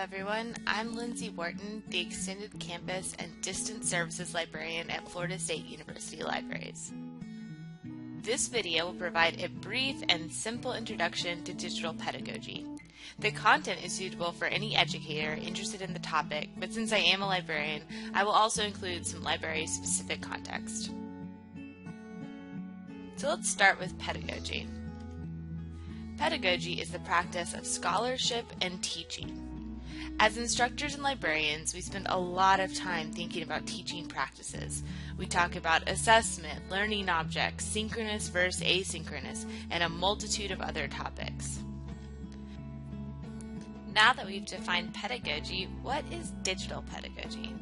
everyone, I'm Lindsay Wharton, the Extended Campus and Distance Services Librarian at Florida State University Libraries. This video will provide a brief and simple introduction to digital pedagogy. The content is suitable for any educator interested in the topic, but since I am a librarian, I will also include some library-specific context. So let's start with pedagogy. Pedagogy is the practice of scholarship and teaching. As instructors and librarians, we spend a lot of time thinking about teaching practices. We talk about assessment, learning objects, synchronous versus asynchronous, and a multitude of other topics. Now that we've defined pedagogy, what is digital pedagogy?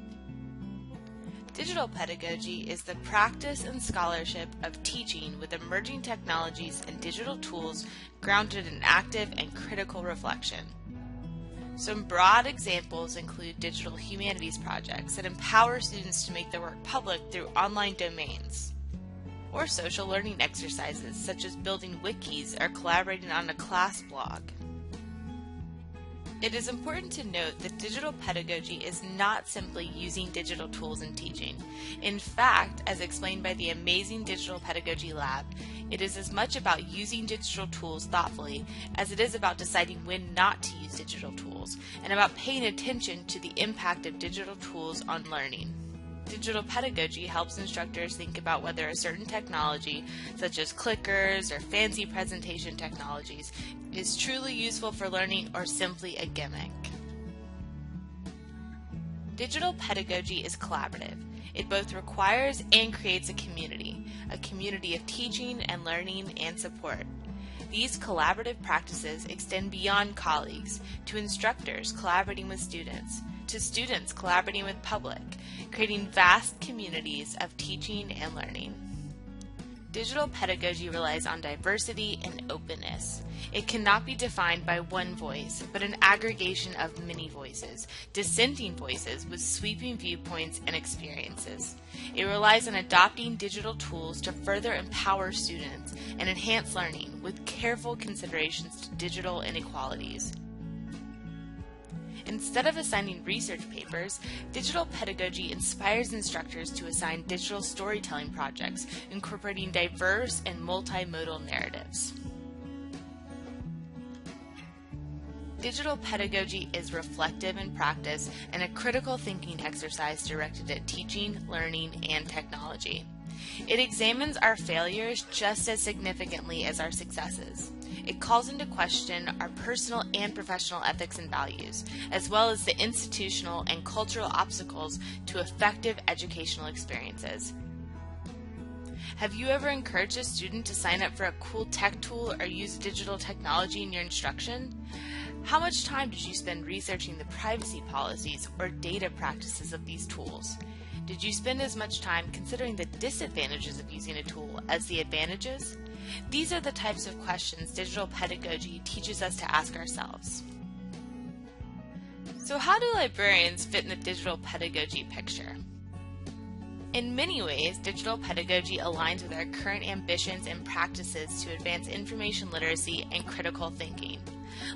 Digital pedagogy is the practice and scholarship of teaching with emerging technologies and digital tools grounded in active and critical reflection. Some broad examples include digital humanities projects that empower students to make their work public through online domains, or social learning exercises such as building wikis or collaborating on a class blog. It is important to note that digital pedagogy is not simply using digital tools in teaching. In fact, as explained by the amazing Digital Pedagogy Lab, it is as much about using digital tools thoughtfully as it is about deciding when not to use digital tools, and about paying attention to the impact of digital tools on learning. Digital pedagogy helps instructors think about whether a certain technology, such as clickers or fancy presentation technologies, is truly useful for learning or simply a gimmick. Digital pedagogy is collaborative. It both requires and creates a community of teaching and learning and support. These collaborative practices extend beyond colleagues, to instructors collaborating with students, to students collaborating with public, creating vast communities of teaching and learning. Digital pedagogy relies on diversity and openness. It cannot be defined by one voice, but an aggregation of many voices, dissenting voices with sweeping viewpoints and experiences. It relies on adopting digital tools to further empower students and enhance learning with careful considerations to digital inequalities. Instead of assigning research papers, digital pedagogy inspires instructors to assign digital storytelling projects incorporating diverse and multimodal narratives. Digital pedagogy is reflective in practice and a critical thinking exercise directed at teaching, learning, and technology. It examines our failures just as significantly as our successes. It calls into question our personal and professional ethics and values, as well as the institutional and cultural obstacles to effective educational experiences. Have you ever encouraged a student to sign up for a cool tech tool or use digital technology in your instruction? How much time did you spend researching the privacy policies or data practices of these tools? Did you spend as much time considering the disadvantages of using a tool as the advantages? These are the types of questions digital pedagogy teaches us to ask ourselves. So how do librarians fit in the digital pedagogy picture? In many ways, digital pedagogy aligns with our current ambitions and practices to advance information literacy and critical thinking.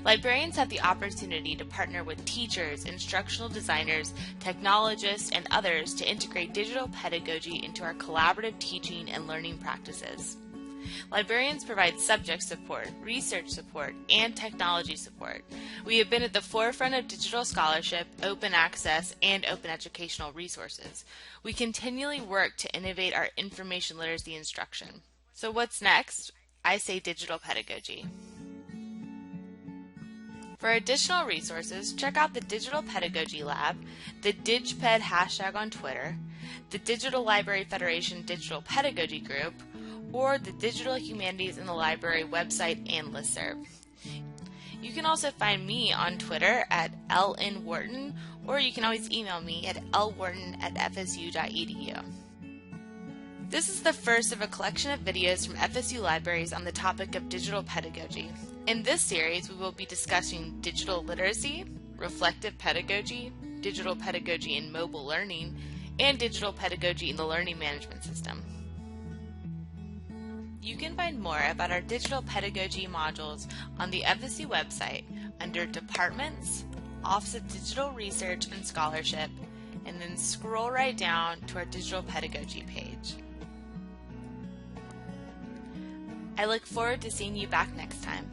Librarians have the opportunity to partner with teachers, instructional designers, technologists, and others to integrate digital pedagogy into our collaborative teaching and learning practices. Librarians provide subject support, research support, and technology support. We have been at the forefront of digital scholarship, open access, and open educational resources. We continually work to innovate our information literacy instruction. So what's next? I say digital pedagogy. For additional resources, check out the Digital Pedagogy Lab, the DigPed hashtag on Twitter, the Digital Library Federation Digital Pedagogy Group, or the Digital Humanities in the Library website and listserv. You can also find me on Twitter at LNWharton, or you can always email me at lwharton@fsu.edu. This is the first of a collection of videos from FSU libraries on the topic of digital pedagogy. In this series, we will be discussing digital literacy, reflective pedagogy, digital pedagogy in mobile learning, and digital pedagogy in the learning management system. You can find more about our digital pedagogy modules on the FSU website under Departments, Office of Digital Research and Scholarship, and then scroll right down to our digital pedagogy page. I look forward to seeing you back next time.